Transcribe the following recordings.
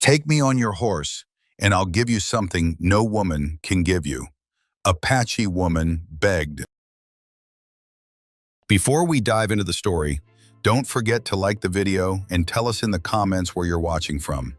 Take me on your horse, and I'll give you something no woman can give you. Apache woman begged. Before we dive into the story, don't forget to like the video and tell us in the comments where you're watching from.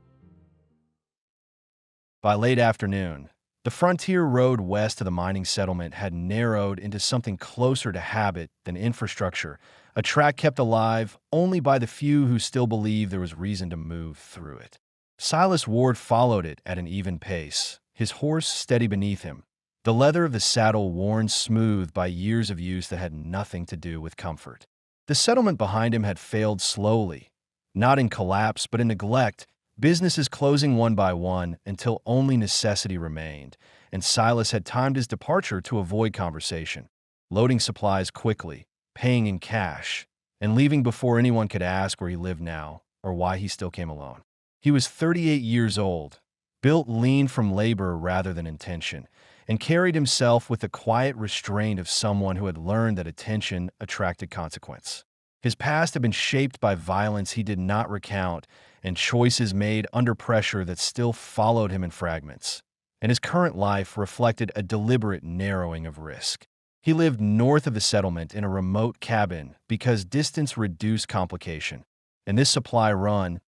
By late afternoon, the frontier road west of the mining settlement had narrowed into something closer to habit than infrastructure, a track kept alive only by the few who still believed there was reason to move through it. Silas Ward followed it at an even pace, his horse steady beneath him, the leather of the saddle worn smooth by years of use that had nothing to do with comfort. The settlement behind him had failed slowly, not in collapse but in neglect, businesses closing one by one until only necessity remained, and Silas had timed his departure to avoid conversation, loading supplies quickly, paying in cash, and leaving before anyone could ask where he lived now or why he still came alone. He was 38 years old, built lean from labor rather than intention, and carried himself with the quiet restraint of someone who had learned that attention attracted consequence. His past had been shaped by violence he did not recount and choices made under pressure that still followed him in fragments, and his current life reflected a deliberate narrowing of risk. He lived north of the settlement in a remote cabin because distance reduced complication, and this supply run,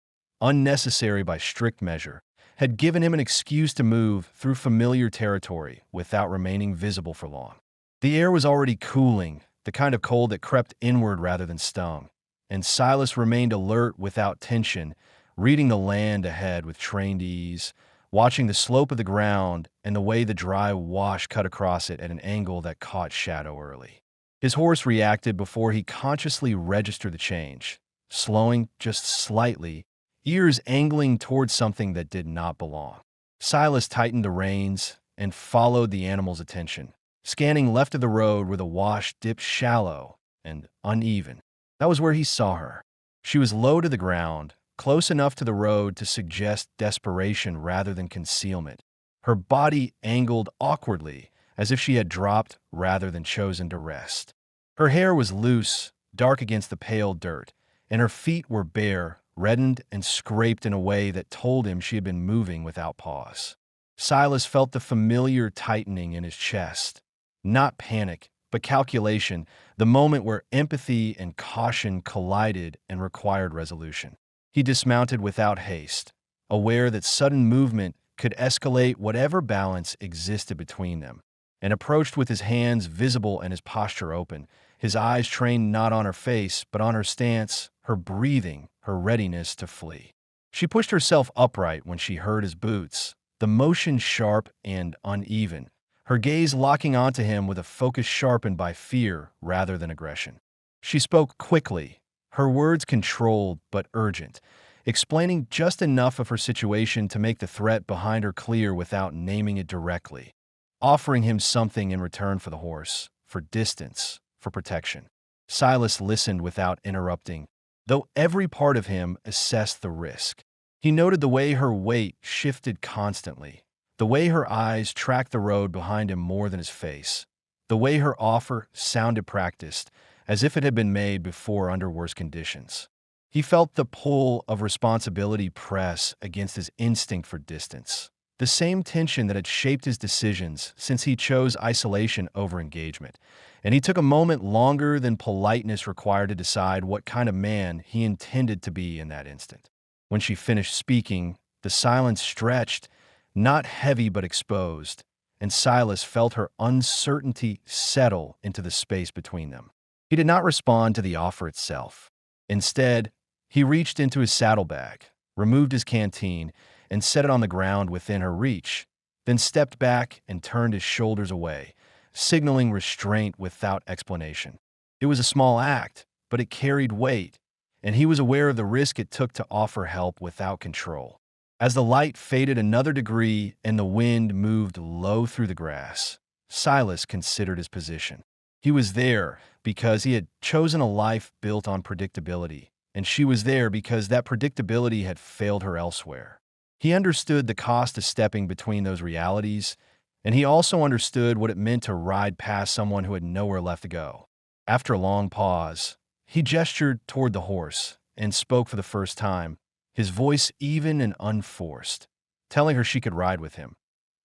unnecessary by strict measure, had given him an excuse to move through familiar territory without remaining visible for long. The air was already cooling, the kind of cold that crept inward rather than stung, and Silas remained alert without tension, reading the land ahead with trained ease, watching the slope of the ground and the way the dry wash cut across it at an angle that caught shadow early. His horse reacted before he consciously registered the change, slowing just slightly, ears angling towards something that did not belong. Silas tightened the reins and followed the animal's attention, scanning left of the road where the wash dipped shallow and uneven. That was where he saw her. She was low to the ground, close enough to the road to suggest desperation rather than concealment, her body angled awkwardly, as if she had dropped rather than chosen to rest. Her hair was loose, dark against the pale dirt, and her feet were bare, reddened and scraped in a way that told him she had been moving without pause. Silas felt the familiar tightening in his chest. Not panic, but calculation, the moment where empathy and caution collided and required resolution. He dismounted without haste, aware that sudden movement could escalate whatever balance existed between them, and approached with his hands visible and his posture open, his eyes trained not on her face but on her stance, her breathing, her readiness to flee. She pushed herself upright when she heard his boots, the motion sharp and uneven, her gaze locking onto him with a focus sharpened by fear rather than aggression. She spoke quickly, her words controlled but urgent, explaining just enough of her situation to make the threat behind her clear without naming it directly, offering him something in return for the horse, for distance, for protection. Silas listened without interrupting, though every part of him assessed the risk. He noted the way her weight shifted constantly, the way her eyes tracked the road behind him more than his face, the way her offer sounded practiced, as if it had been made before under worse conditions. He felt the pull of responsibility press against his instinct for distance, the same tension that had shaped his decisions since he chose isolation over engagement, and he took a moment longer than politeness required to decide what kind of man he intended to be in that instant. When she finished speaking, the silence stretched, not heavy but exposed, and Silas felt her uncertainty settle into the space between them. He did not respond to the offer itself. Instead, he reached into his saddlebag, removed his canteen, and set it on the ground within her reach, then stepped back and turned his shoulders away, signaling restraint without explanation. It was a small act, but it carried weight, and he was aware of the risk it took to offer help without control. As the light faded another degree and the wind moved low through the grass, Silas considered his position. He was there because he had chosen a life built on predictability, and she was there because that predictability had failed her elsewhere. He understood the cost of stepping between those realities, and he also understood what it meant to ride past someone who had nowhere left to go. After a long pause, he gestured toward the horse and spoke for the first time, his voice even and unforced, telling her she could ride with him,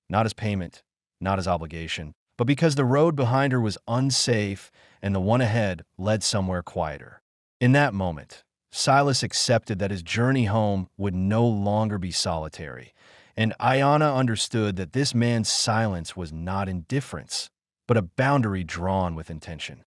not as payment, not as obligation, but because the road behind her was unsafe and the one ahead led somewhere quieter. In that moment, Silas accepted that his journey home would no longer be solitary, and Ayana understood that this man's silence was not indifference, but a boundary drawn with intention.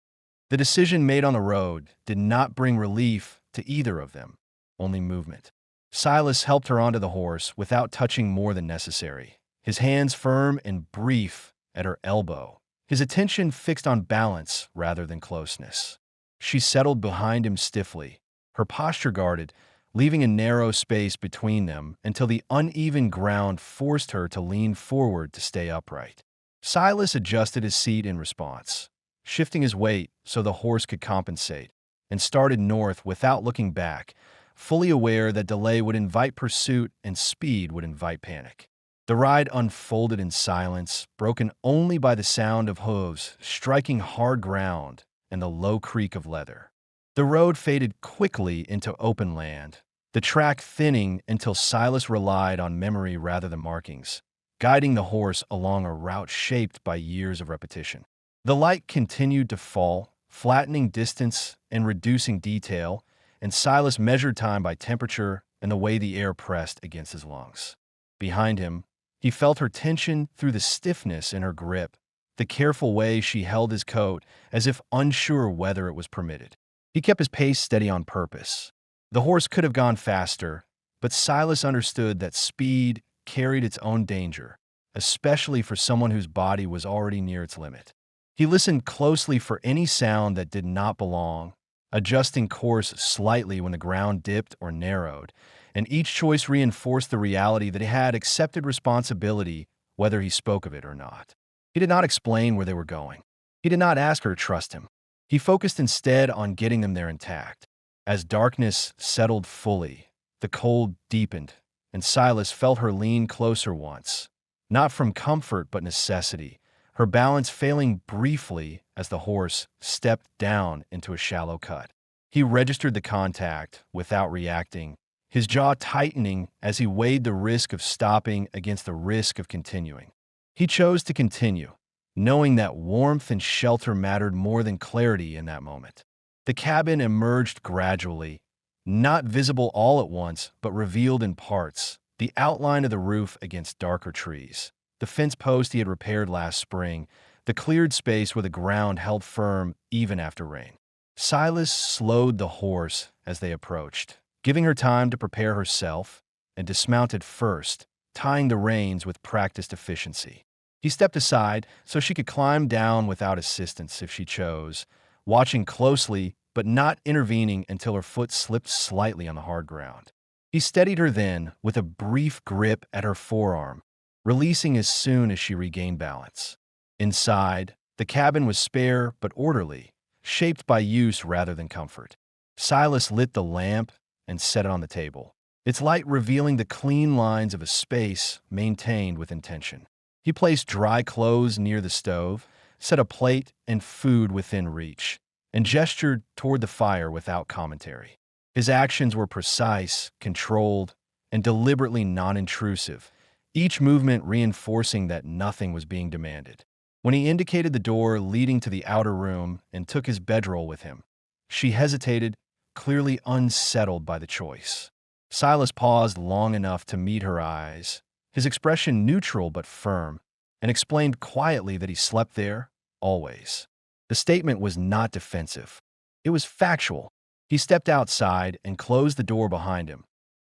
The decision made on the road did not bring relief to either of them, only movement. Silas helped her onto the horse without touching more than necessary, his hands firm and brief at her elbow, his attention fixed on balance rather than closeness. She settled behind him stiffly, her posture guarded, leaving a narrow space between them until the uneven ground forced her to lean forward to stay upright. Silas adjusted his seat in response, shifting his weight so the horse could compensate, and started north without looking back, fully aware that delay would invite pursuit and speed would invite panic. The ride unfolded in silence, broken only by the sound of hooves striking hard ground and the low creak of leather. The road faded quickly into open land, the track thinning until Silas relied on memory rather than markings, guiding the horse along a route shaped by years of repetition. The light continued to fall, flattening distance and reducing detail, and Silas measured time by temperature and the way the air pressed against his lungs. Behind him, he felt her tension through the stiffness in her grip, the careful way she held his coat as if unsure whether it was permitted. He kept his pace steady on purpose. The horse could have gone faster, but Silas understood that speed carried its own danger, especially for someone whose body was already near its limit. He listened closely for any sound that did not belong, adjusting course slightly when the ground dipped or narrowed, and each choice reinforced the reality that he had accepted responsibility whether he spoke of it or not. He did not explain where they were going. He did not ask her to trust him. He focused instead on getting them there intact. As darkness settled fully, the cold deepened, and Silas felt her lean closer once, not from comfort but necessity, her balance failing briefly as the horse stepped down into a shallow cut. He registered the contact without reacting, his jaw tightening as he weighed the risk of stopping against the risk of continuing. He chose to continue, knowing that warmth and shelter mattered more than clarity in that moment. The cabin emerged gradually, not visible all at once, but revealed in parts, the outline of the roof against darker trees, the fence post he had repaired last spring, the cleared space where the ground held firm even after rain. Silas slowed the horse as they approached, giving her time to prepare herself, and dismounted first, tying the reins with practiced efficiency. He stepped aside so she could climb down without assistance if she chose, watching closely but not intervening until her foot slipped slightly on the hard ground. He steadied her then with a brief grip at her forearm, releasing as soon as she regained balance. Inside, the cabin was spare but orderly, shaped by use rather than comfort. Silas lit the lamp and set it on the table, its light revealing the clean lines of a space maintained with intention. He placed dry clothes near the stove, set a plate and food within reach, and gestured toward the fire without commentary. His actions were precise, controlled, and deliberately non-intrusive, each movement reinforcing that nothing was being demanded. When he indicated the door leading to the outer room and took his bedroll with him, she hesitated, clearly unsettled by the choice. Silas paused long enough to meet her eyes, his expression neutral but firm, and explained quietly that he slept there, always. The statement was not defensive. It was factual. He stepped outside and closed the door behind him,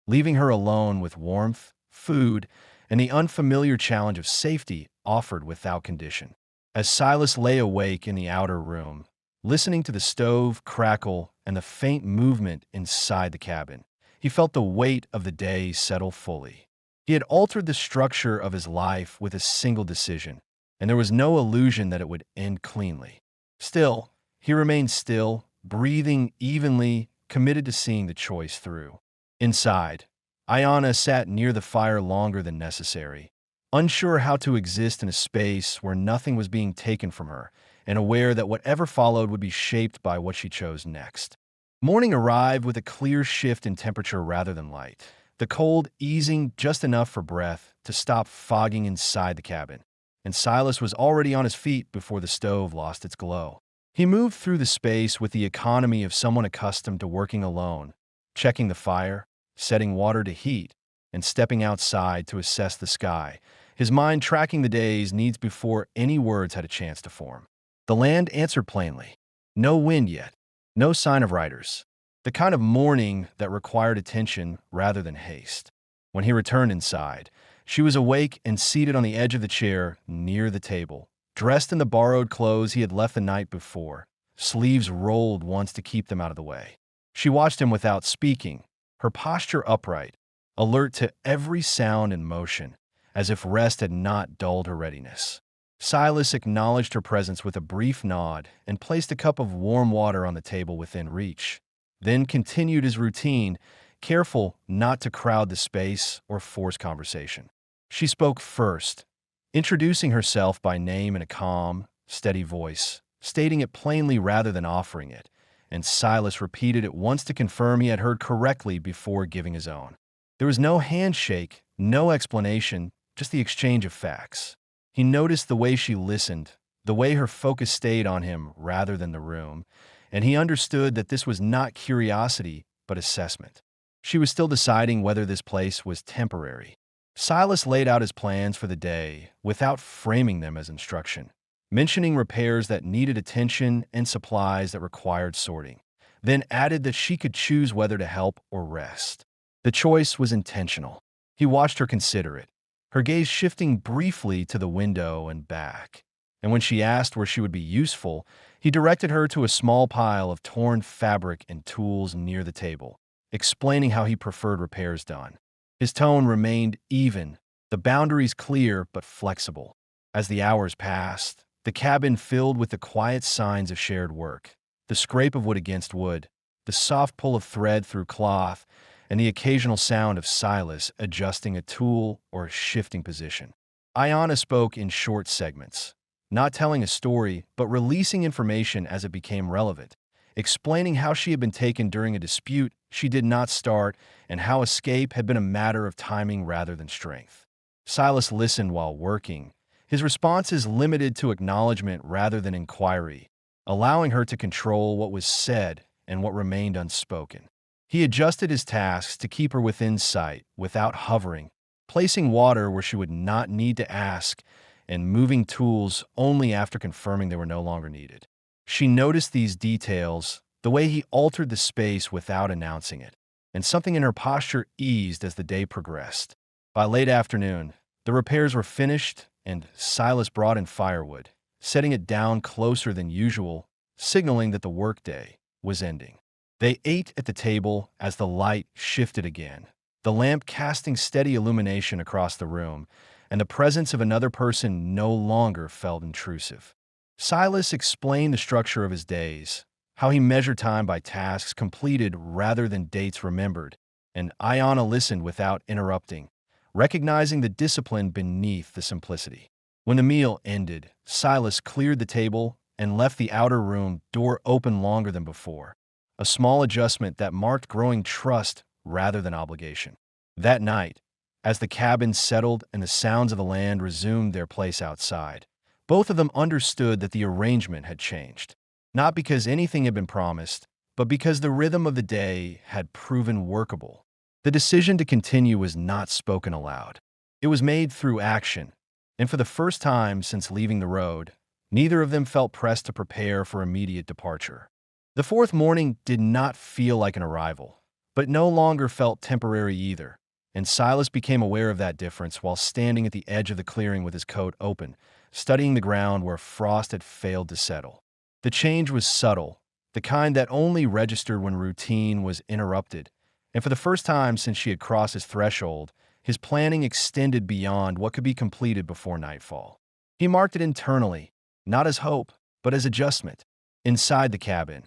leaving her alone with warmth, food, and the unfamiliar challenge of safety offered without condition. As Silas lay awake in the outer room, listening to the stove crackle and the faint movement inside the cabin, he felt the weight of the day settle fully. He had altered the structure of his life with a single decision, and there was no illusion that it would end cleanly. Still, he remained still, breathing evenly, committed to seeing the choice through. Inside, Ayana sat near the fire longer than necessary, unsure how to exist in a space where nothing was being taken from her, and aware that whatever followed would be shaped by what she chose next. Morning arrived with a clear shift in temperature rather than light. the cold easing just enough for breath to stop fogging inside the cabin, and Silas was already on his feet before the stove lost its glow. He moved through the space with the economy of someone accustomed to working alone, checking the fire, setting water to heat, and stepping outside to assess the sky, his mind tracking the day's needs before any words had a chance to form. The land answered plainly. No wind yet, no sign of riders. The kind of mourning that required attention rather than haste. When he returned inside, she was awake and seated on the edge of the chair near the table, dressed in the borrowed clothes he had left the night before, sleeves rolled once to keep them out of the way. She watched him without speaking, her posture upright, alert to every sound and motion, as if rest had not dulled her readiness. Silas acknowledged her presence with a brief nod and placed a cup of warm water on the table within reach, then continued his routine, careful not to crowd the space or force conversation. She spoke first, introducing herself by name in a calm, steady voice, stating it plainly rather than offering it, and Silas repeated it once to confirm he had heard correctly before giving his own. There was no handshake, no explanation, just the exchange of facts. He noticed the way she listened, the way her focus stayed on him rather than the room, and he understood that this was not curiosity, but assessment. She was still deciding whether this place was temporary. Silas laid out his plans for the day without framing them as instruction, mentioning repairs that needed attention and supplies that required sorting, then added that she could choose whether to help or rest. The choice was intentional. He watched her consider it, her gaze shifting briefly to the window and back. And when she asked where she would be useful, he directed her to a small pile of torn fabric and tools near the table, explaining how he preferred repairs done. His tone remained even, the boundaries clear but flexible. As the hours passed, the cabin filled with the quiet signs of shared work, the scrape of wood against wood, the soft pull of thread through cloth, and the occasional sound of Silas adjusting a tool or shifting position. Ayanna spoke in short segments, not telling a story, but releasing information as it became relevant, explaining how she had been taken during a dispute she did not start and how escape had been a matter of timing rather than strength. Silas listened while working, his responses limited to acknowledgement rather than inquiry, allowing her to control what was said and what remained unspoken. He adjusted his tasks to keep her within sight without hovering, placing water where she would not need to ask, and moving tools only after confirming they were no longer needed. She noticed these details, the way he altered the space without announcing it, and something in her posture eased as the day progressed. By late afternoon, the repairs were finished and Silas brought in firewood, setting it down closer than usual, signaling that the workday was ending. They ate at the table as the light shifted again, the lamp casting steady illumination across the room, and the presence of another person no longer felt intrusive. Silas explained the structure of his days, how he measured time by tasks completed rather than dates remembered, and Ayanna listened without interrupting, recognizing the discipline beneath the simplicity. When the meal ended, Silas cleared the table and left the outer room door open longer than before, a small adjustment that marked growing trust rather than obligation. That night, as the cabin settled and the sounds of the land resumed their place outside, both of them understood that the arrangement had changed, not because anything had been promised, but because the rhythm of the day had proven workable. The decision to continue was not spoken aloud. It was made through action, and for the first time since leaving the road, neither of them felt pressed to prepare for immediate departure. The fourth morning did not feel like an arrival, but no longer felt temporary either, and Silas became aware of that difference while standing at the edge of the clearing with his coat open, studying the ground where frost had failed to settle. The change was subtle, the kind that only registered when routine was interrupted, and for the first time since she had crossed his threshold, his planning extended beyond what could be completed before nightfall. He marked it internally, not as hope, but as adjustment. Inside the cabin,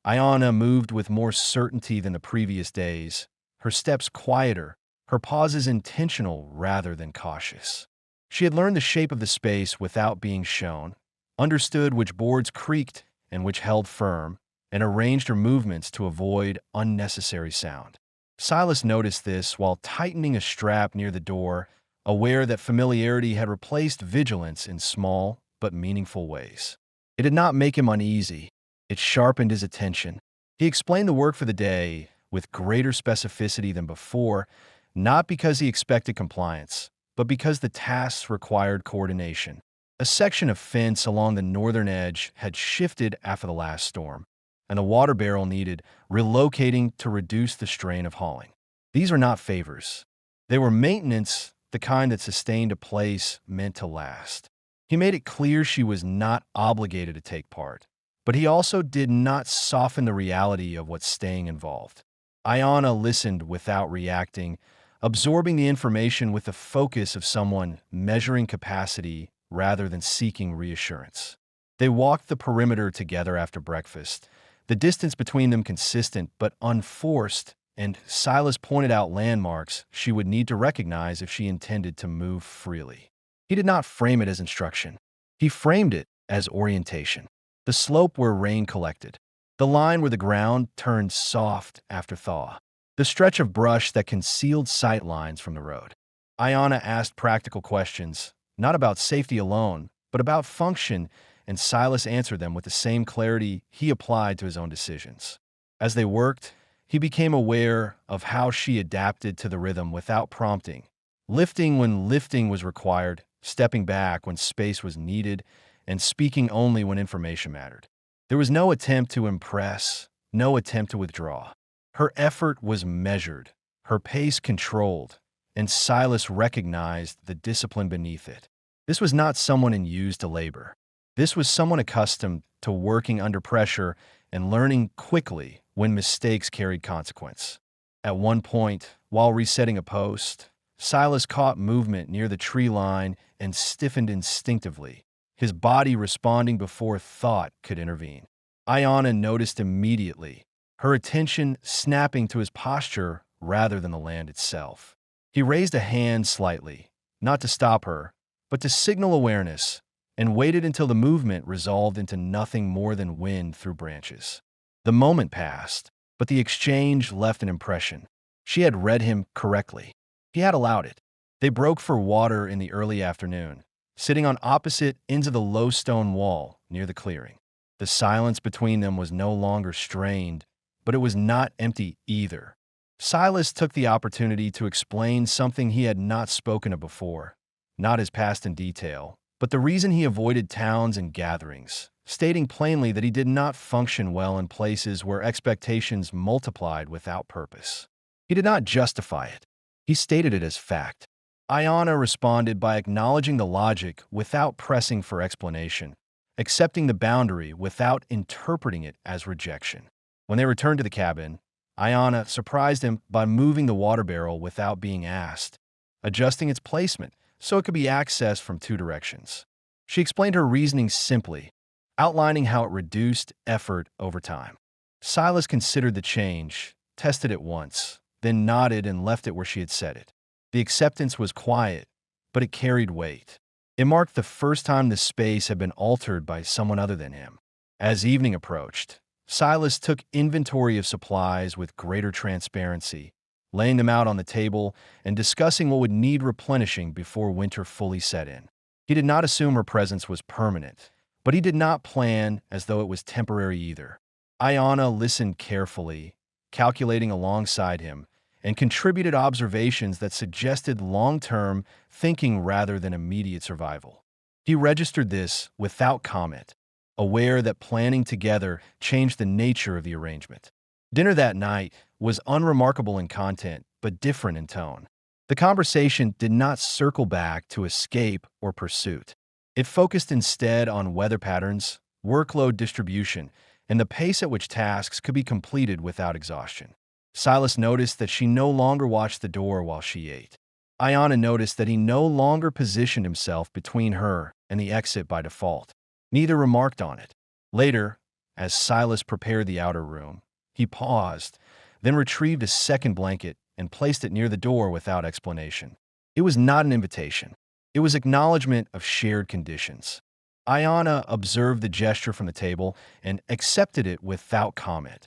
Ayanna moved with more certainty than the previous days, her steps quieter, her pauses intentional rather than cautious. She had learned the shape of the space without being shown, understood which boards creaked and which held firm, and arranged her movements to avoid unnecessary sound. Silas noticed this while tightening a strap near the door, aware that familiarity had replaced vigilance in small but meaningful ways. It did not make him uneasy. It sharpened his attention. He explained the work for the day with greater specificity than before, not because he expected compliance, but because the tasks required coordination. A section of fence along the northern edge had shifted after the last storm, and the water barrel needed relocating to reduce the strain of hauling. These were not favors. They were maintenance, the kind that sustained a place meant to last. He made it clear she was not obligated to take part, but he also did not soften the reality of what staying involved. Ayana listened without reacting, absorbing the information with the focus of someone measuring capacity rather than seeking reassurance. They walked the perimeter together after breakfast, the distance between them consistent but unforced, and Silas pointed out landmarks she would need to recognize if she intended to move freely. He did not frame it as instruction. He framed it as orientation. The slope where rain collected, the line where the ground turned soft after thaw, the stretch of brush that concealed sight lines from the road. Ayana asked practical questions, not about safety alone, but about function, and Silas answered them with the same clarity he applied to his own decisions. As they worked, he became aware of how she adapted to the rhythm without prompting, lifting when lifting was required, stepping back when space was needed, and speaking only when information mattered. There was no attempt to impress, no attempt to withdraw. Her effort was measured, her pace controlled, and Silas recognized the discipline beneath it. This was not someone enused to labor. This was someone accustomed to working under pressure and learning quickly when mistakes carried consequence. At one point, while resetting a post, Silas caught movement near the tree line and stiffened instinctively, his body responding before thought could intervene. Ayana noticed immediately, her attention snapping to his posture rather than the land itself. He raised a hand slightly, not to stop her, but to signal awareness, and waited until the movement resolved into nothing more than wind through branches. The moment passed, but the exchange left an impression. She had read him correctly. He had allowed it. They broke for water in the early afternoon, sitting on opposite ends of the low stone wall near the clearing. The silence between them was no longer strained, but it was not empty either. Silas took the opportunity to explain something he had not spoken of before, not his past in detail, but the reason he avoided towns and gatherings, stating plainly that he did not function well in places where expectations multiplied without purpose. He did not justify it. He stated it as fact. Ayana responded by acknowledging the logic without pressing for explanation, accepting the boundary without interpreting it as rejection. When they returned to the cabin, Ayana surprised him by moving the water barrel without being asked, adjusting its placement so it could be accessed from two directions. She explained her reasoning simply, outlining how it reduced effort over time. Silas considered the change, tested it once, then nodded and left it where she had set it. The acceptance was quiet, but it carried weight. It marked the first time the space had been altered by someone other than him. As evening approached, Silas took inventory of supplies with greater transparency, laying them out on the table and discussing what would need replenishing before winter fully set in. He did not assume her presence was permanent, but he did not plan as though it was temporary either. Ayana listened carefully, calculating alongside him, and contributed observations that suggested long-term thinking rather than immediate survival. He registered this without comment, aware that planning together changed the nature of the arrangement. Dinner that night was unremarkable in content, but different in tone. The conversation did not circle back to escape or pursuit. It focused instead on weather patterns, workload distribution, and the pace at which tasks could be completed without exhaustion. Silas noticed that she no longer watched the door while she ate. Ayana noticed that he no longer positioned himself between her and the exit by default. Neither remarked on it. Later, as Silas prepared the outer room, he paused, then retrieved a second blanket and placed it near the door without explanation. It was not an invitation. It was acknowledgement of shared conditions. Ayana observed the gesture from the table and accepted it without comment,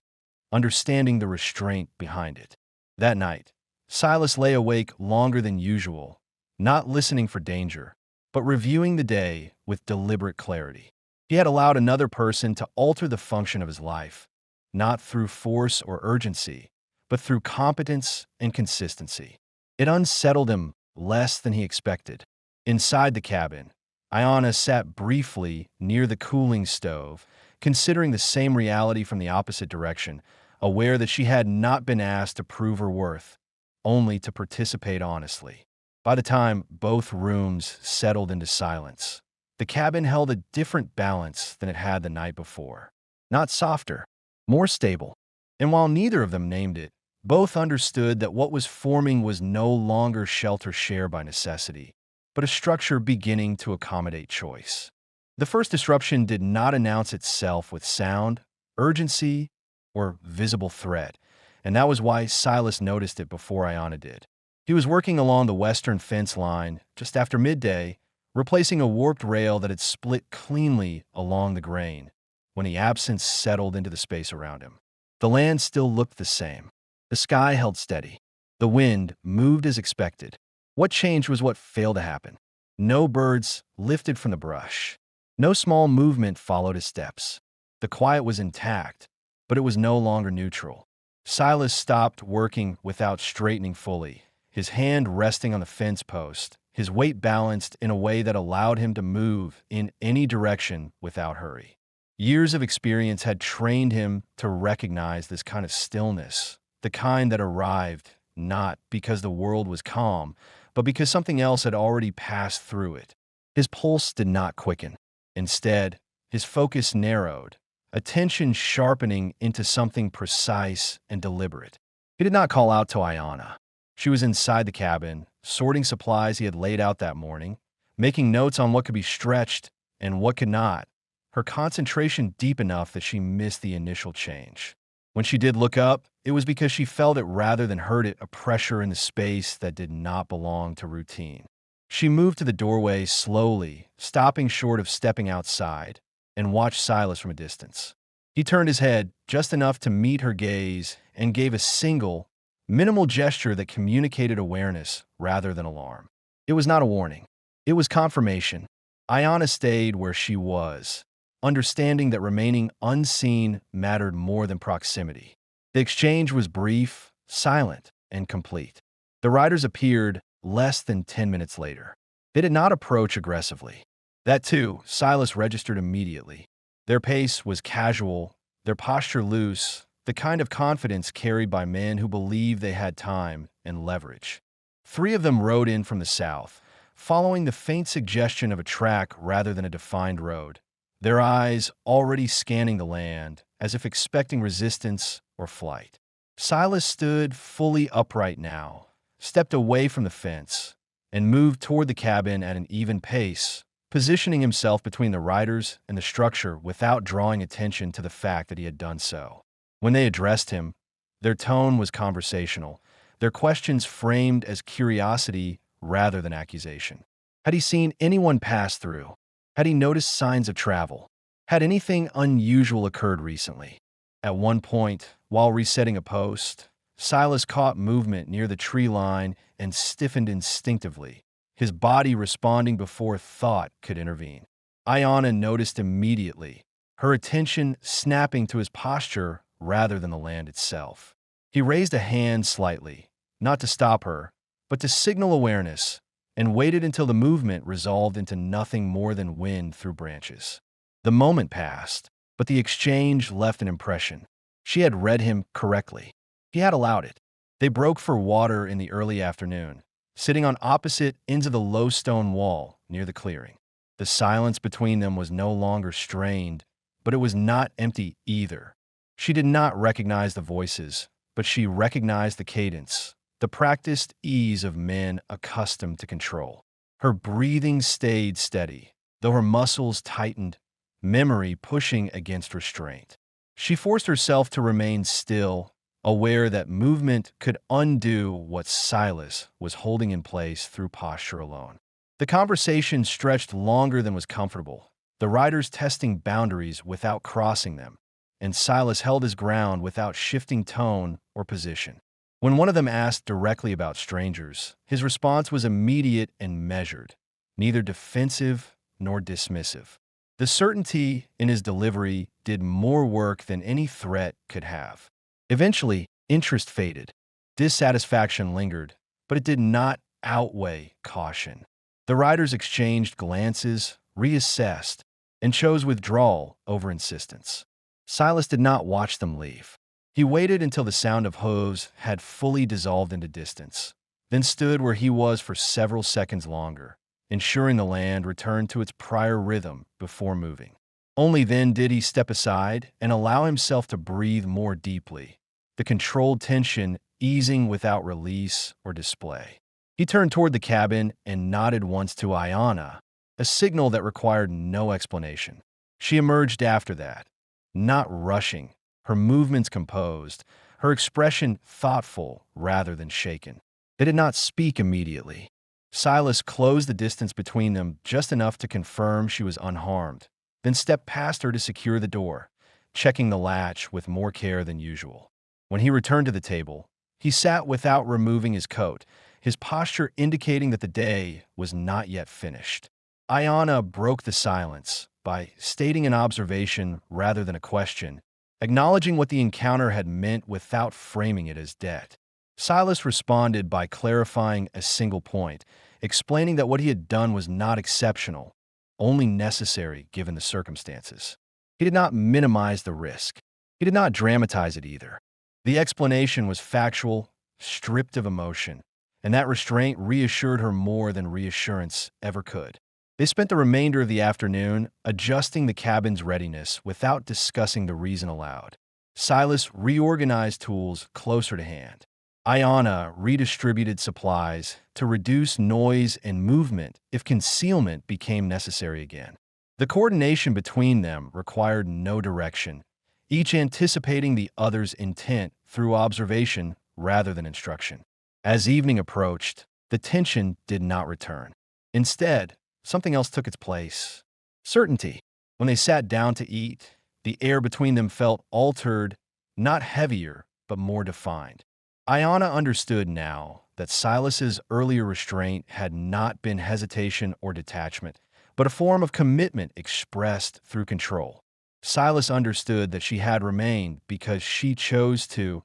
understanding the restraint behind it. That night, Silas lay awake longer than usual, not listening for danger, but reviewing the day with deliberate clarity. He had allowed another person to alter the function of his life, not through force or urgency, but through competence and consistency. It unsettled him less than he expected. Inside the cabin, Iona sat briefly near the cooling stove, considering the same reality from the opposite direction, aware that she had not been asked to prove her worth, only to participate honestly. By the time both rooms settled into silence, the cabin held a different balance than it had the night before. Not softer, more stable. And while neither of them named it, both understood that what was forming was no longer shelter share by necessity, but a structure beginning to accommodate choice. The first disruption did not announce itself with sound, urgency, or visible threat, and that was why Silas noticed it before Iona did. He was working along the western fence line just after midday, replacing a warped rail that had split cleanly along the grain, when the absence settled into the space around him. The land still looked the same. The sky held steady. The wind moved as expected. What changed was what failed to happen. No birds lifted from the brush. No small movement followed his steps. The quiet was intact, but it was no longer neutral. Silas stopped working without straightening fully, his hand resting on the fence post, his weight balanced in a way that allowed him to move in any direction without hurry. Years of experience had trained him to recognize this kind of stillness, the kind that arrived not because the world was calm, but because something else had already passed through it. His pulse did not quicken. Instead, his focus narrowed, attention sharpening into something precise and deliberate. He did not call out to Iona. She was inside the cabin, sorting supplies he had laid out that morning, making notes on what could be stretched and what could not, her concentration deep enough that she missed the initial change. When she did look up, it was because she felt it rather than heard it, a pressure in the space that did not belong to routine. She moved to the doorway slowly, stopping short of stepping outside, and watched Silas from a distance. He turned his head just enough to meet her gaze and gave a single, minimal gesture that communicated awareness rather than alarm. It was not a warning. It was confirmation. Iona stayed where she was, understanding that remaining unseen mattered more than proximity. The exchange was brief, silent, and complete. The riders appeared less than 10 minutes later. They did not approach aggressively. That too, Silas registered immediately. Their pace was casual, their posture loose, the kind of confidence carried by men who believed they had time and leverage. 3 of them rode in from the south, following the faint suggestion of a track rather than a defined road, their eyes already scanning the land as if expecting resistance or flight. Silas stood fully upright now, stepped away from the fence, and moved toward the cabin at an even pace, positioning himself between the riders and the structure without drawing attention to the fact that he had done so. When they addressed him, their tone was conversational, their questions framed as curiosity rather than accusation. Had he seen anyone pass through? Had he noticed signs of travel? Had anything unusual occurred recently? At one point, while resetting a post, Silas caught movement near the tree line and stiffened instinctively, his body responding before thought could intervene. Iona noticed immediately, her attention snapping to his posture rather than the land itself. He raised a hand slightly, not to stop her, but to signal awareness, and waited until the movement resolved into nothing more than wind through branches. The moment passed, but the exchange left an impression. She had read him correctly. He had allowed it. They broke for water in the early afternoon, sitting on opposite ends of the low stone wall near the clearing. The silence between them was no longer strained, but it was not empty either. She did not recognize the voices, but she recognized the cadence, the practiced ease of men accustomed to control. Her breathing stayed steady, though her muscles tightened, memory pushing against restraint. She forced herself to remain still, aware that movement could undo what Silas was holding in place through posture alone. The conversation stretched longer than was comfortable, the riders testing boundaries without crossing them, and Silas held his ground without shifting tone or position. When one of them asked directly about strangers, his response was immediate and measured, neither defensive nor dismissive. The certainty in his delivery did more work than any threat could have. Eventually, interest faded. Dissatisfaction lingered, but it did not outweigh caution. The riders exchanged glances, reassessed, and chose withdrawal over insistence. Silas did not watch them leave. He waited until the sound of hooves had fully dissolved into distance, then stood where he was for several seconds longer, ensuring the land returned to its prior rhythm before moving. Only then did he step aside and allow himself to breathe more deeply, the controlled tension easing without release or display. He turned toward the cabin and nodded once to Ayana, a signal that required no explanation. She emerged after that, not rushing, her movements composed, her expression thoughtful rather than shaken. They did not speak immediately. Silas closed the distance between them just enough to confirm she was unharmed, then stepped past her to secure the door, checking the latch with more care than usual. When he returned to the table, he sat without removing his coat, his posture indicating that the day was not yet finished. Ayana broke the silence by stating an observation rather than a question, acknowledging what the encounter had meant without framing it as debt. Silas responded by clarifying a single point, explaining that what he had done was not exceptional, only necessary given the circumstances. He did not minimize the risk. He did not dramatize it either. The explanation was factual, stripped of emotion, and that restraint reassured her more than reassurance ever could. They spent the remainder of the afternoon adjusting the cabin's readiness without discussing the reason aloud. Silas reorganized tools closer to hand. Ayana redistributed supplies to reduce noise and movement if concealment became necessary again. The coordination between them required no direction, each anticipating the other's intent through observation rather than instruction. As evening approached, the tension did not return. Instead, something else took its place. Certainty. When they sat down to eat, the air between them felt altered, not heavier, but more defined. Ayana understood now that Silas's earlier restraint had not been hesitation or detachment, but a form of commitment expressed through control. Silas understood that she had remained because she chose to,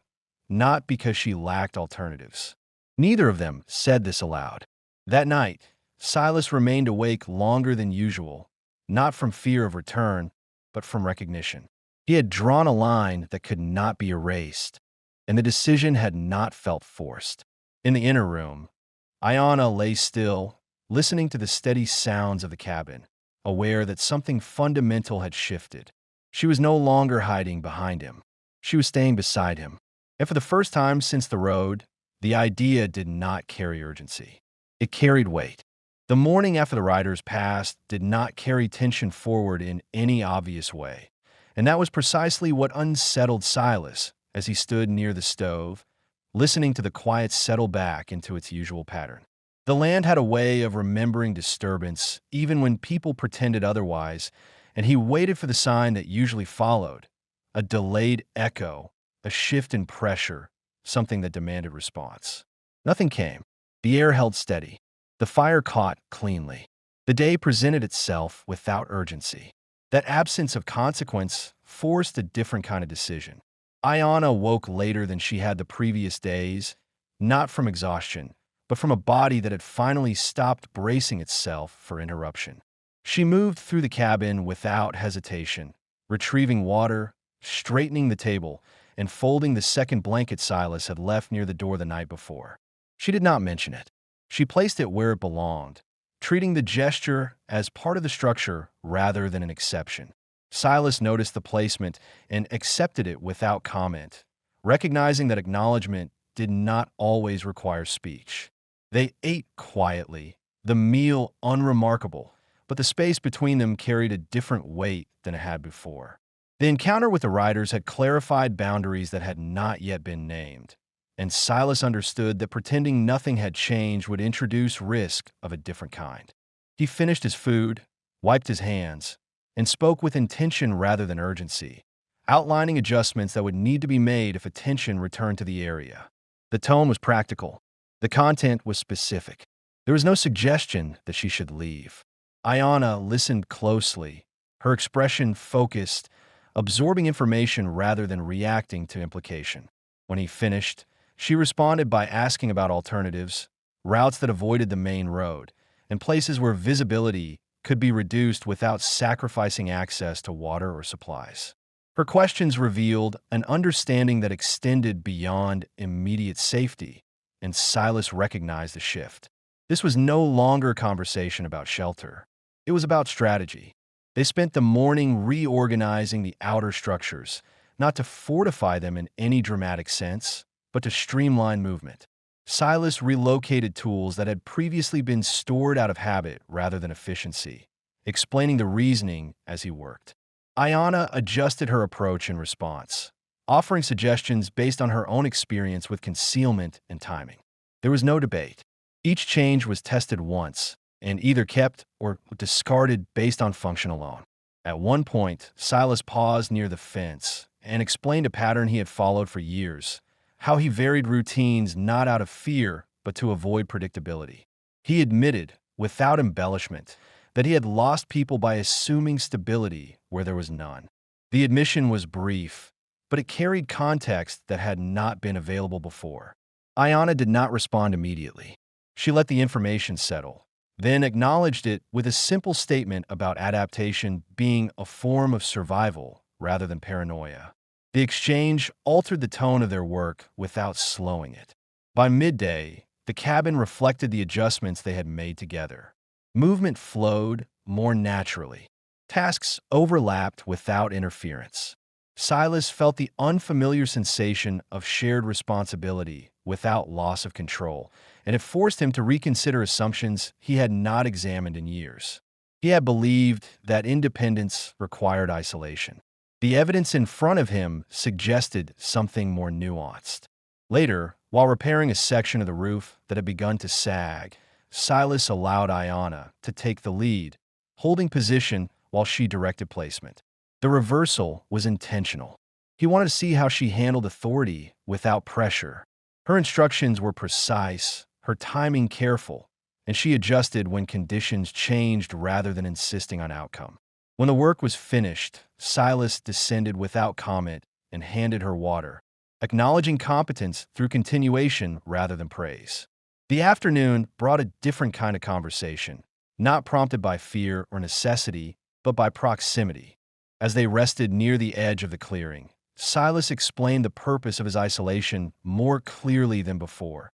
not because she lacked alternatives. Neither of them said this aloud. That night, Silas remained awake longer than usual, not from fear of return, but from recognition. He had drawn a line that could not be erased, and the decision had not felt forced. In the inner room, Ayana lay still, listening to the steady sounds of the cabin, aware that something fundamental had shifted. She was no longer hiding behind him. She was staying beside him. And for the first time since the road, the idea did not carry urgency. It carried weight. The morning after the riders passed did not carry tension forward in any obvious way, and that was precisely what unsettled Silas as he stood near the stove, listening to the quiet settle back into its usual pattern. The land had a way of remembering disturbance even when people pretended otherwise, and he waited for the sign that usually followed, a delayed echo, a shift in pressure, something that demanded response. Nothing came. The air held steady. The fire caught cleanly. The day presented itself without urgency. That absence of consequence forced a different kind of decision. Ayana woke later than she had the previous days, not from exhaustion, but from a body that had finally stopped bracing itself for interruption. She moved through the cabin without hesitation, retrieving water, straightening the table, and folding the second blanket Silas had left near the door the night before. She did not mention it. She placed it where it belonged, treating the gesture as part of the structure rather than an exception. Silas noticed the placement and accepted it without comment, recognizing that acknowledgement did not always require speech. They ate quietly, the meal unremarkable, but the space between them carried a different weight than it had before. The encounter with the riders had clarified boundaries that had not yet been named, and Silas understood that pretending nothing had changed would introduce risk of a different kind. He finished his food, wiped his hands, and spoke with intention rather than urgency, outlining adjustments that would need to be made if attention returned to the area. The tone was practical. The content was specific. There was no suggestion that she should leave. Ayana listened closely, her expression focused, absorbing information rather than reacting to implication. When he finished, she responded by asking about alternatives, routes that avoided the main road, and places where visibility could be reduced without sacrificing access to water or supplies. Her questions revealed an understanding that extended beyond immediate safety, and Silas recognized the shift. This was no longer a conversation about shelter. It was about strategy. They spent the morning reorganizing the outer structures, not to fortify them in any dramatic sense, but to streamline movement. Silas relocated tools that had previously been stored out of habit rather than efficiency, explaining the reasoning as he worked. Ayana adjusted her approach in response, offering suggestions based on her own experience with concealment and timing. There was no debate. Each change was tested once, and either kept or discarded based on function alone. At one point, Silas paused near the fence and explained a pattern he had followed for years, how he varied routines not out of fear, but to avoid predictability. He admitted, without embellishment, that he had lost people by assuming stability where there was none. The admission was brief, but it carried context that had not been available before. Ayana did not respond immediately. She let the information settle, then acknowledged it with a simple statement about adaptation being a form of survival rather than paranoia. The exchange altered the tone of their work without slowing it. By midday, the cabin reflected the adjustments they had made together. Movement flowed more naturally. Tasks overlapped without interference. Silas felt the unfamiliar sensation of shared responsibility without loss of control, and it forced him to reconsider assumptions he had not examined in years. He had believed that independence required isolation. The evidence in front of him suggested something more nuanced. Later, while repairing a section of the roof that had begun to sag, Silas allowed Ayana to take the lead, holding position while she directed placement. The reversal was intentional. He wanted to see how she handled authority without pressure. Her instructions were precise, her timing careful, and she adjusted when conditions changed rather than insisting on outcome. When the work was finished, Silas descended without comment and handed her water, acknowledging competence through continuation rather than praise. The afternoon brought a different kind of conversation, not prompted by fear or necessity, but by proximity. As they rested near the edge of the clearing, Silas explained the purpose of his isolation more clearly than before.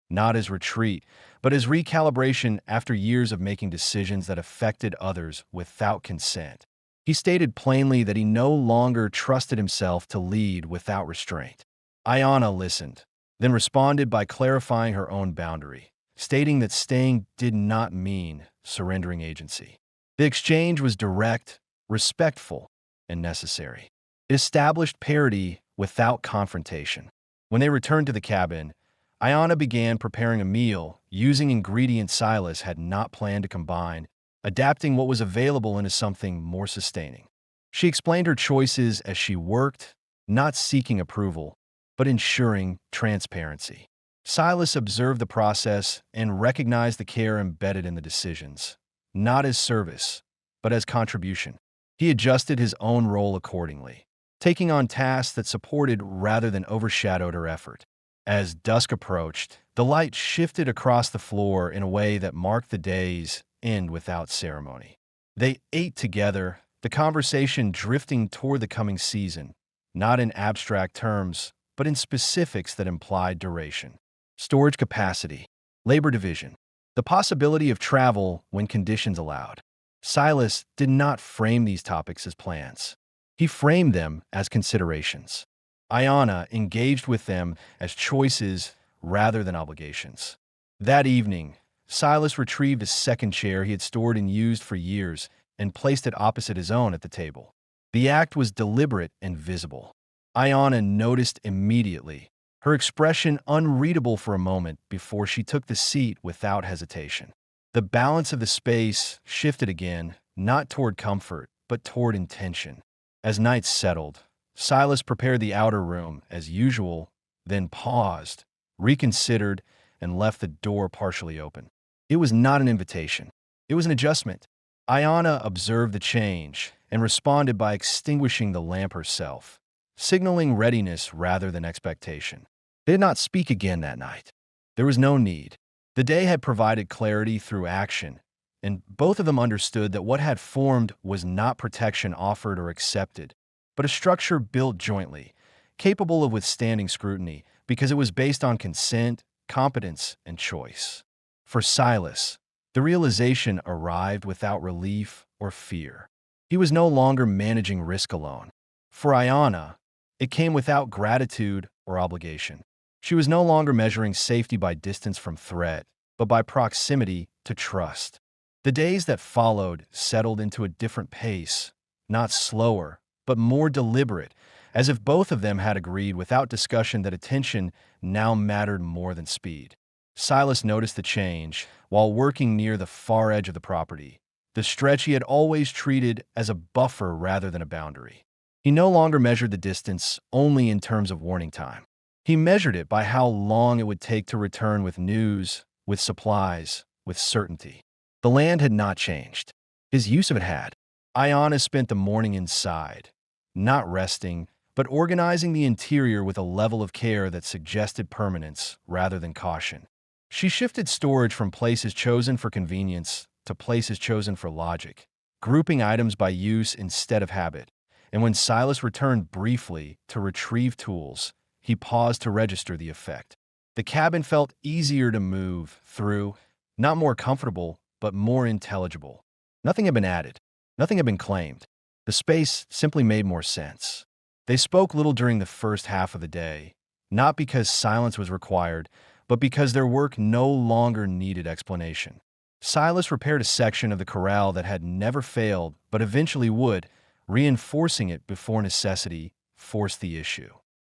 Not as retreat, but as recalibration after years of making decisions that affected others without consent. He stated plainly that he no longer trusted himself to lead without restraint. Ayana listened, then responded by clarifying her own boundary, stating that staying did not mean surrendering agency. The exchange was direct, respectful, and necessary. It established parity without confrontation. When they returned to the cabin, Ayana began preparing a meal using ingredients Silas had not planned to combine, adapting what was available into something more sustaining. She explained her choices as she worked, not seeking approval, but ensuring transparency. Silas observed the process and recognized the care embedded in the decisions, not as service, but as contribution. He adjusted his own role accordingly, taking on tasks that supported rather than overshadowed her effort. As dusk approached, the light shifted across the floor in a way that marked the day's end without ceremony. They ate together, the conversation drifting toward the coming season, not in abstract terms, but in specifics that implied duration. Storage capacity, labor division, the possibility of travel when conditions allowed. Silas did not frame these topics as plans. He framed them as considerations. Ayana engaged with them as choices rather than obligations. That evening, Silas retrieved a second chair he had stored and used for years and placed it opposite his own at the table. The act was deliberate and visible. Ayana noticed immediately, her expression unreadable for a moment before she took the seat without hesitation. The balance of the space shifted again, not toward comfort, but toward intention. As night settled, Silas prepared the outer room as usual, then paused, reconsidered, and left the door partially open. It was not an invitation. It was an adjustment. Ayana observed the change and responded by extinguishing the lamp herself, signaling readiness rather than expectation. They did not speak again that night. There was no need. The day had provided clarity through action, and both of them understood that what had formed was not protection offered or accepted, but a structure built jointly, capable of withstanding scrutiny because it was based on consent, competence, and choice. For Silas, the realization arrived without relief or fear. He was no longer managing risk alone. For Ayana, it came without gratitude or obligation. She was no longer measuring safety by distance from threat, but by proximity to trust. The days that followed settled into a different pace, not slower, but more deliberate, as if both of them had agreed without discussion that attention now mattered more than speed. Silas noticed the change while working near the far edge of the property, the stretch he had always treated as a buffer rather than a boundary. He no longer measured the distance only in terms of warning time. He measured it by how long it would take to return with news, with supplies, with certainty. The land had not changed. His use of it had. Ayana spent the morning inside, not resting, but organizing the interior with a level of care that suggested permanence rather than caution. She shifted storage from places chosen for convenience to places chosen for logic, grouping items by use instead of habit. And when Silas returned briefly to retrieve tools, he paused to register the effect. The cabin felt easier to move through, not more comfortable, but more intelligible. Nothing had been added. Nothing had been claimed. The space simply made more sense. They spoke little during the first half of the day, not because silence was required, but because their work no longer needed explanation. Silas repaired a section of the corral that had never failed, but eventually would, reinforcing it before necessity forced the issue.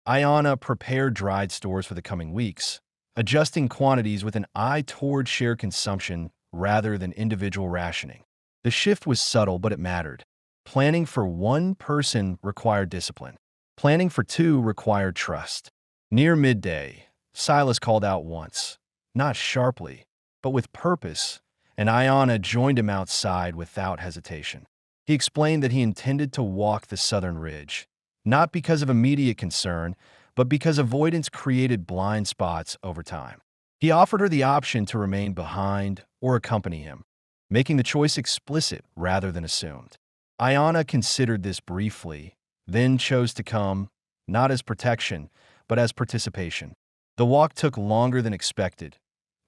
Ayana prepared dried stores for the coming weeks, adjusting quantities with an eye toward shared consumption rather than individual rationing. The shift was subtle, but it mattered. Planning for one person required discipline. Planning for two required trust. Near midday, Silas called out once, not sharply, but with purpose, and Ayana joined him outside without hesitation. He explained that he intended to walk the southern ridge, not because of immediate concern, but because avoidance created blind spots over time. He offered her the option to remain behind or accompany him, making the choice explicit rather than assumed. Ayana considered this briefly, then chose to come, not as protection, but as participation. The walk took longer than expected,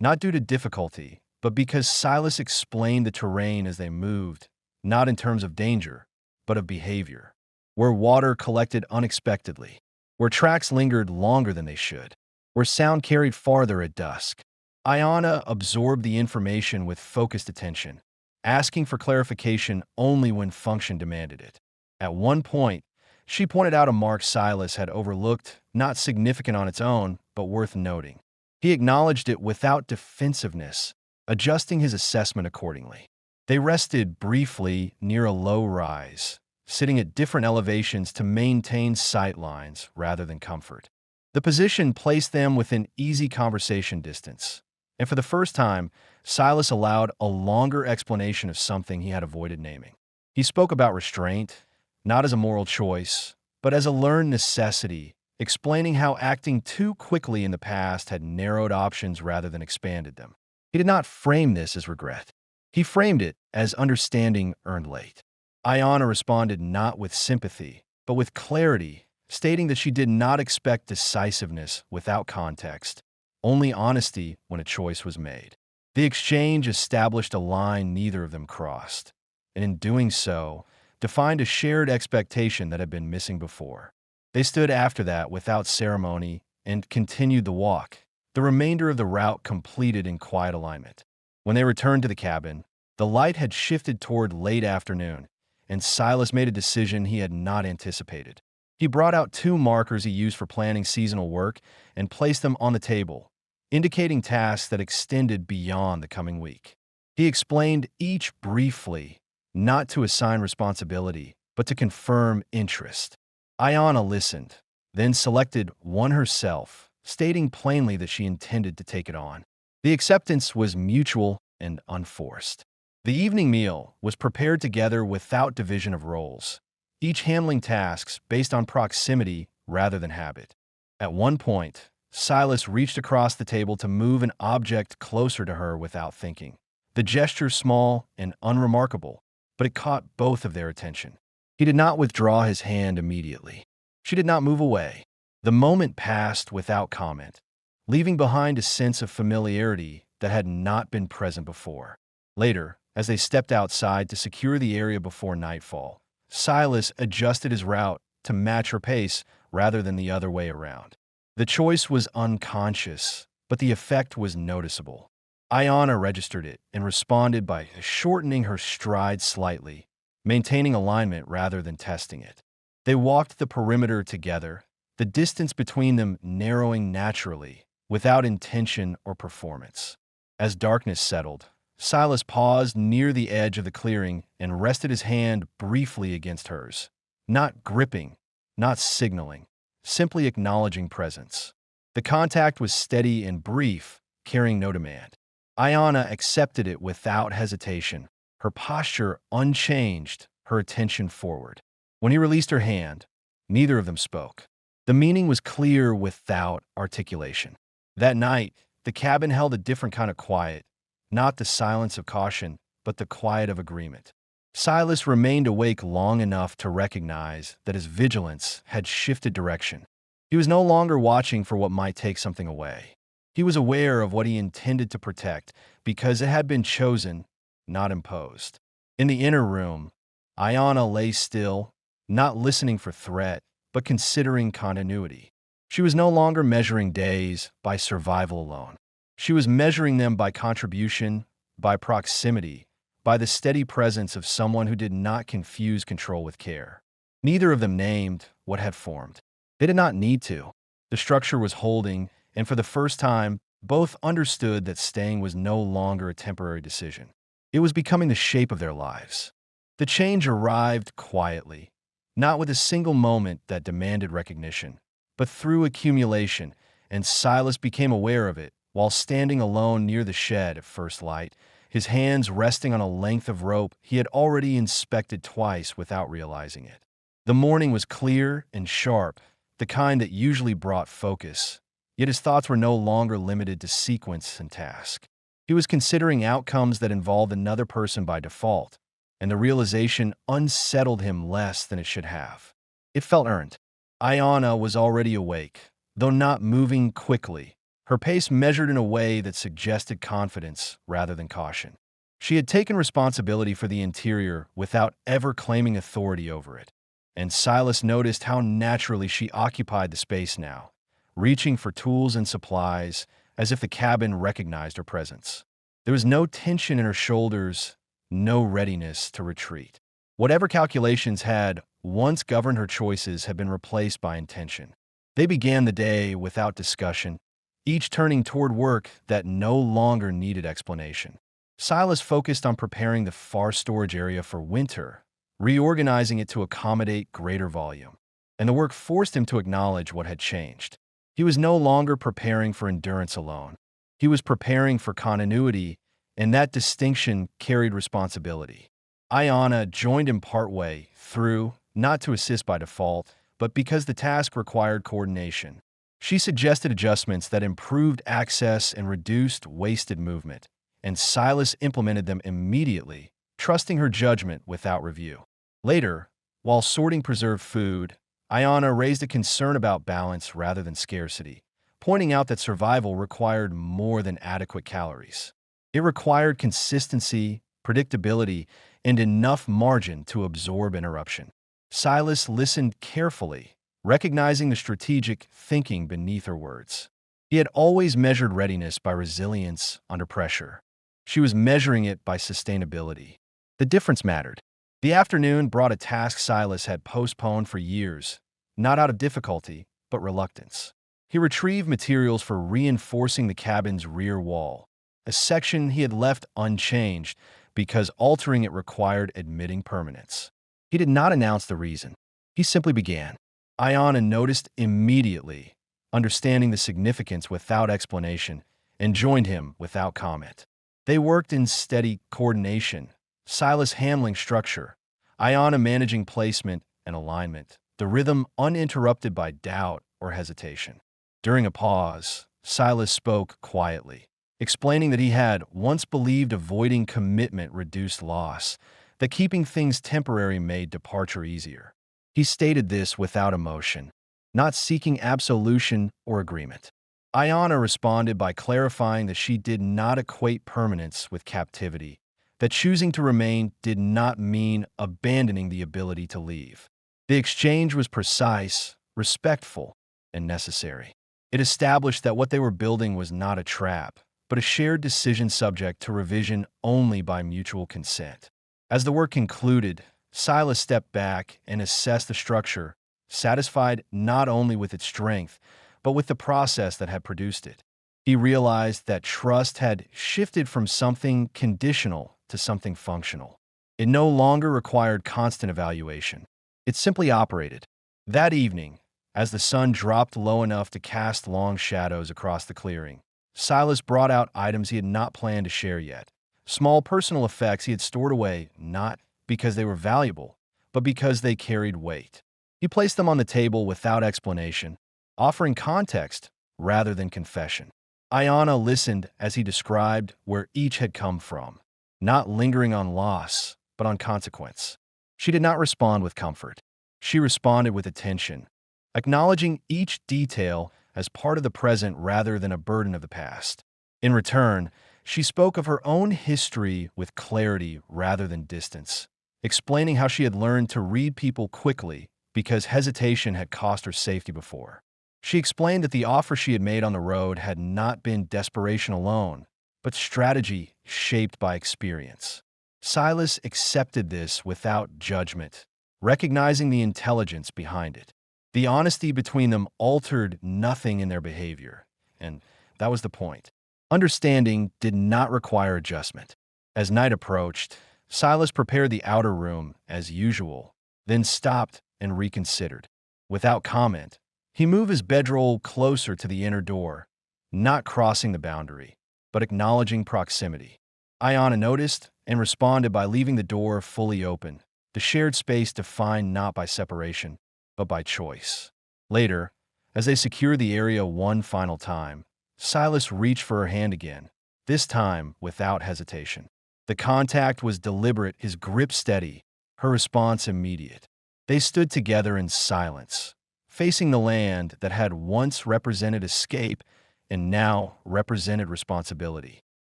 not due to difficulty, but because Silas explained the terrain as they moved, not in terms of danger, but of behavior. Where water collected unexpectedly, where tracks lingered longer than they should, where sound carried farther at dusk. Ayana absorbed the information with focused attention, asking for clarification only when function demanded it. At one point, she pointed out a mark Silas had overlooked, not significant on its own, but worth noting. He acknowledged it without defensiveness, adjusting his assessment accordingly. They rested briefly near a low rise, sitting at different elevations to maintain sight lines rather than comfort. The position placed them within easy conversation distance, and for the first time, Silas allowed a longer explanation of something he had avoided naming. He spoke about restraint, not as a moral choice, but as a learned necessity, explaining how acting too quickly in the past had narrowed options rather than expanded them. He did not frame this as regret. He framed it as understanding earned late. Ayana responded not with sympathy, but with clarity, stating that she did not expect decisiveness without context, only honesty when a choice was made. The exchange established a line neither of them crossed, and in doing so, defined a shared expectation that had been missing before. They stood after that without ceremony and continued the walk, the remainder of the route completed in quiet alignment. When they returned to the cabin, the light had shifted toward late afternoon, and Silas made a decision he had not anticipated. He brought out two markers he used for planning seasonal work and placed them on the table, indicating tasks that extended beyond the coming week. He explained each briefly, not to assign responsibility, but to confirm interest. Ayana listened, then selected one herself, stating plainly that she intended to take it on. The acceptance was mutual and unforced. The evening meal was prepared together without division of roles, each handling tasks based on proximity rather than habit. At one point, Silas reached across the table to move an object closer to her without thinking. The gesture small and unremarkable, but it caught both of their attention. He did not withdraw his hand immediately. She did not move away. The moment passed without comment, leaving behind a sense of familiarity that had not been present before. Later, as they stepped outside to secure the area before nightfall, Silas adjusted his route to match her pace rather than the other way around. The choice was unconscious, but the effect was noticeable. Ayana registered it and responded by shortening her stride slightly, maintaining alignment rather than testing it. They walked the perimeter together, the distance between them narrowing naturally, without intention or performance. As darkness settled, Silas paused near the edge of the clearing and rested his hand briefly against hers, not gripping, not signaling, simply acknowledging presence. The contact was steady and brief, carrying no demand. Ayana accepted it without hesitation, her posture unchanged, her attention forward. When he released her hand, neither of them spoke. The meaning was clear without articulation. That night, the cabin held a different kind of quiet, not the silence of caution, but the quiet of agreement. Silas remained awake long enough to recognize that his vigilance had shifted direction. He was no longer watching for what might take something away. He was aware of what he intended to protect because it had been chosen, not imposed. In the inner room, Ayana lay still, not listening for threat, but considering continuity. She was no longer measuring days by survival alone. She was measuring them by contribution, by proximity, by the steady presence of someone who did not confuse control with care. Neither of them named what had formed. They did not need to. The structure was holding, and for the first time, both understood that staying was no longer a temporary decision. It was becoming the shape of their lives. The change arrived quietly, not with a single moment that demanded recognition, but through accumulation, and Silas became aware of it while standing alone near the shed at first light, his hands resting on a length of rope he had already inspected twice without realizing it. The morning was clear and sharp, the kind that usually brought focus, yet his thoughts were no longer limited to sequence and task. He was considering outcomes that involved another person by default, and the realization unsettled him less than it should have. It felt earned. Ayana was already awake, though not moving quickly, her pace measured in a way that suggested confidence rather than caution. She had taken responsibility for the interior without ever claiming authority over it, and Silas noticed how naturally she occupied the space now, reaching for tools and supplies as if the cabin recognized her presence. There was no tension in her shoulders, no readiness to retreat. Whatever calculations had once governed her choices had been replaced by intention. They began the day without discussion, each turning toward work that no longer needed explanation. Silas focused on preparing the far storage area for winter, reorganizing it to accommodate greater volume. And the work forced him to acknowledge what had changed. He was no longer preparing for endurance alone. He was preparing for continuity, and that distinction carried responsibility. Ayana joined him partway through, not to assist by default, but because the task required coordination. She suggested adjustments that improved access and reduced wasted movement, and Silas implemented them immediately, trusting her judgment without review. Later, while sorting preserved food, Ayana raised a concern about balance rather than scarcity, pointing out that survival required more than adequate calories. It required consistency, predictability, and enough margin to absorb interruption. Silas listened carefully, recognizing the strategic thinking beneath her words. He had always measured readiness by resilience under pressure. She was measuring it by sustainability. The difference mattered. The afternoon brought a task Silas had postponed for years, not out of difficulty, but reluctance. He retrieved materials for reinforcing the cabin's rear wall, a section he had left unchanged because altering it required admitting permanence. He did not announce the reason. He simply began. Ayana noticed immediately, understanding the significance without explanation, and joined him without comment. They worked in steady coordination, Silas handling structure, Ayanna managing placement and alignment, the rhythm uninterrupted by doubt or hesitation. During a pause, Silas spoke quietly, explaining that he had once believed avoiding commitment reduced loss, that keeping things temporary made departure easier. He stated this without emotion, not seeking absolution or agreement. Ayanna responded by clarifying that she did not equate permanence with captivity, that choosing to remain did not mean abandoning the ability to leave. The exchange was precise, respectful, and necessary. It established that what they were building was not a trap, but a shared decision subject to revision only by mutual consent. As the work concluded, Silas stepped back and assessed the structure, satisfied not only with its strength, but with the process that had produced it. He realized that trust had shifted from something conditional to something functional. It no longer required constant evaluation. It simply operated. That evening, as the sun dropped low enough to cast long shadows across the clearing, Silas brought out items he had not planned to share yet. Small personal effects he had stored away, not because they were valuable, but because they carried weight. He placed them on the table without explanation, offering context rather than confession. Ayanna listened as he described where each had come from, not lingering on loss, but on consequence. She did not respond with comfort. She responded with attention, acknowledging each detail as part of the present rather than a burden of the past. In return, she spoke of her own history with clarity rather than distance, explaining how she had learned to read people quickly because hesitation had cost her safety before. She explained that the offer she had made on the road had not been desperation alone, but strategy shaped by experience. Silas accepted this without judgment, recognizing the intelligence behind it. The honesty between them altered nothing in their behavior, and that was the point. Understanding did not require adjustment. As night approached, Silas prepared the outer room as usual, then stopped and reconsidered. Without comment, he moved his bedroll closer to the inner door, not crossing the boundary, but acknowledging proximity. Ayanna noticed and responded by leaving the door fully open, the shared space defined not by separation, but by choice. Later, as they secured the area one final time, Silas reached for her hand again, this time without hesitation. The contact was deliberate, his grip steady, her response immediate. They stood together in silence, facing the land that had once represented escape and now represented responsibility.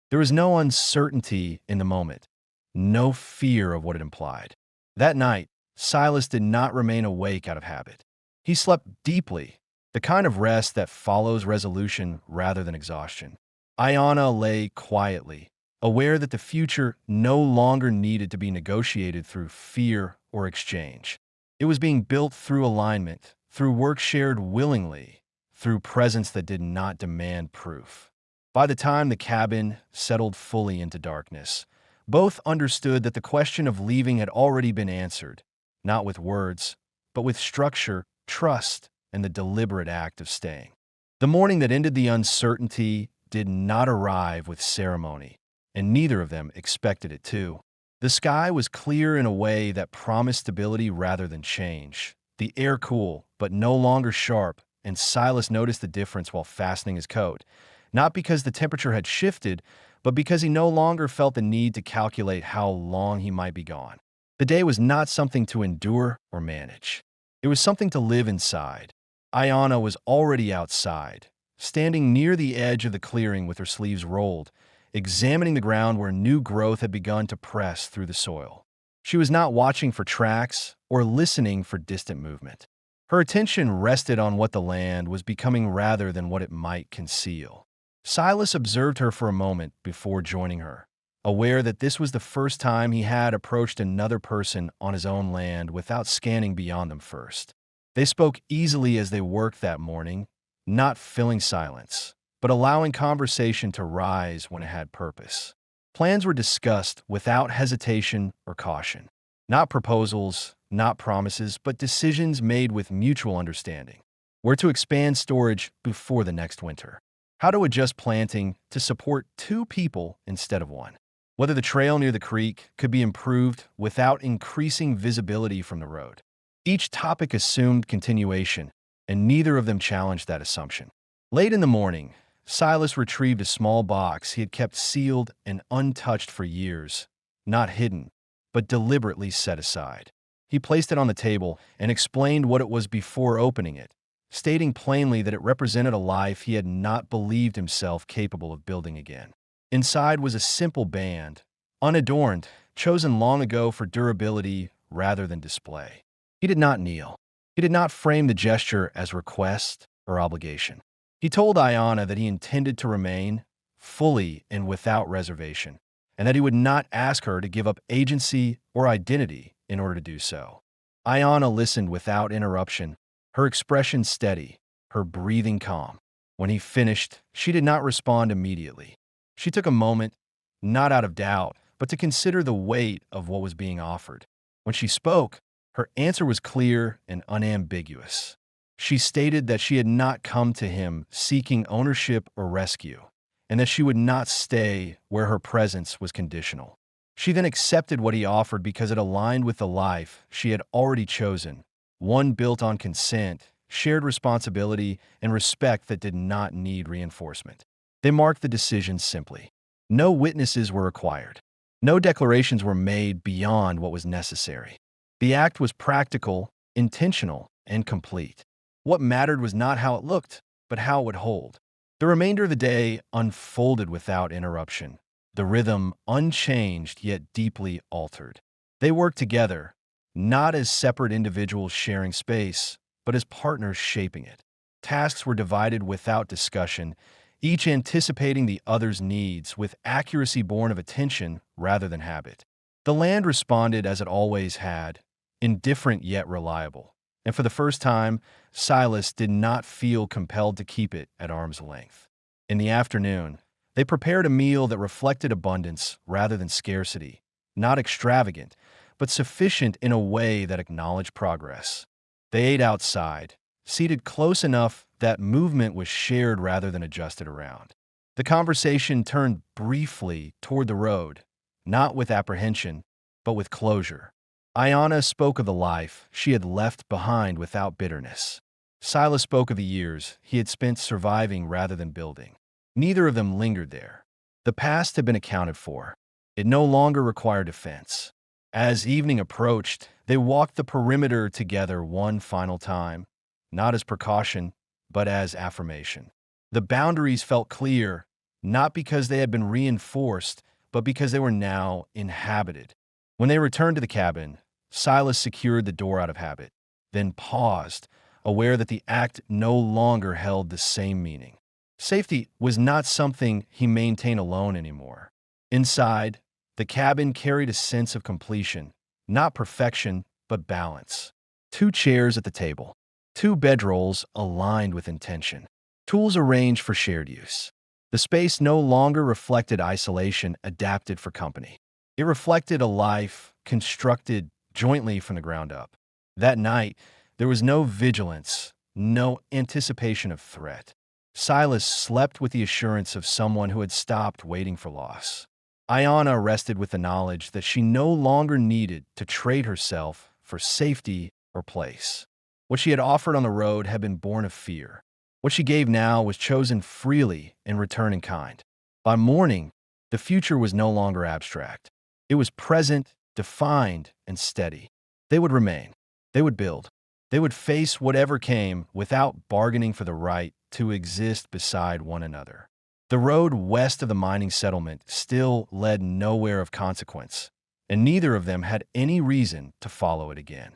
There was no uncertainty in the moment, no fear of what it implied. That night, Silas did not remain awake out of habit. He slept deeply, the kind of rest that follows resolution rather than exhaustion. Ayanna lay quietly, aware that the future no longer needed to be negotiated through fear or exchange. It was being built through alignment, through work shared willingly, through presence that did not demand proof. By the time the cabin settled fully into darkness, both understood that the question of leaving had already been answered, not with words, but with structure, trust, and the deliberate act of staying. The morning that ended the uncertainty did not arrive with ceremony, and neither of them expected it to. The sky was clear in a way that promised stability rather than change. The air cool, but no longer sharp, and Silas noticed the difference while fastening his coat, not because the temperature had shifted, but because he no longer felt the need to calculate how long he might be gone. The day was not something to endure or manage. It was something to live inside. Ayanna was already outside, standing near the edge of the clearing with her sleeves rolled, examining the ground where new growth had begun to press through the soil. She was not watching for tracks or listening for distant movement. Her attention rested on what the land was becoming rather than what it might conceal. Silas observed her for a moment before joining her, aware that this was the first time he had approached another person on his own land without scanning beyond them first. They spoke easily as they worked that morning, not filling silence, but allowing conversation to rise when it had purpose. Plans were discussed without hesitation or caution. Not proposals, not promises, but decisions made with mutual understanding. where to expand storage before the next winter, how to adjust planting to support 2 people instead of one, whether the trail near the creek could be improved without increasing visibility from the road. Each topic assumed continuation, and neither of them challenged that assumption. Late in the morning, Silas retrieved a small box he had kept sealed and untouched for years, not hidden, but deliberately set aside. He placed it on the table and explained what it was before opening it, stating plainly that it represented a life he had not believed himself capable of building again. Inside was a simple band, unadorned, chosen long ago for durability rather than display. He did not kneel. He did not frame the gesture as request or obligation. He told Ayanna that he intended to remain fully and without reservation, and that he would not ask her to give up agency or identity in order to do so. Ayanna listened without interruption, her expression steady, her breathing calm. When he finished, she did not respond immediately. She took a moment, not out of doubt, but to consider the weight of what was being offered. When she spoke, her answer was clear and unambiguous. She stated that she had not come to him seeking ownership or rescue, and that she would not stay where her presence was conditional. She then accepted what he offered because it aligned with the life she had already chosen, one built on consent, shared responsibility, and respect that did not need reinforcement. They marked the decision simply. No witnesses were required. No declarations were made beyond what was necessary. The act was practical, intentional, and complete. What mattered was not how it looked, but how it would hold. The remainder of the day unfolded without interruption, the rhythm unchanged yet deeply altered. They worked together, not as separate individuals sharing space, but as partners shaping it. Tasks were divided without discussion, each anticipating the other's needs with accuracy born of attention rather than habit. The land responded as it always had, indifferent yet reliable. And for the first time, Silas did not feel compelled to keep it at arm's length. In the afternoon, they prepared a meal that reflected abundance rather than scarcity, not extravagant, but sufficient in a way that acknowledged progress. They ate outside, seated close enough that movement was shared rather than adjusted around. The conversation turned briefly toward the road, not with apprehension, but with closure. Ayanna spoke of the life she had left behind without bitterness. Silas spoke of the years he had spent surviving rather than building. Neither of them lingered there. The past had been accounted for. It no longer required defense. As evening approached, they walked the perimeter together one final time, not as precaution, but as affirmation. The boundaries felt clear, not because they had been reinforced, but because they were now inhabited. When they returned to the cabin, Silas secured the door out of habit, then paused, aware that the act no longer held the same meaning. Safety was not something he maintained alone anymore. Inside, the cabin carried a sense of completion, not perfection, but balance. 2 chairs at the table, 2 bedrolls aligned with intention, tools arranged for shared use. The space no longer reflected isolation adapted for company. It reflected a life constructed jointly from the ground up. That night, there was no vigilance, no anticipation of threat. Silas slept with the assurance of someone who had stopped waiting for loss. Ayanna rested with the knowledge that she no longer needed to trade herself for safety or place. What she had offered on the road had been born of fear. What she gave now was chosen freely in return in kind. By morning, the future was no longer abstract. It was present, defined, and steady. They would remain. They would build. They would face whatever came without bargaining for the right to exist beside one another. The road west of the mining settlement still led nowhere of consequence, and neither of them had any reason to follow it again.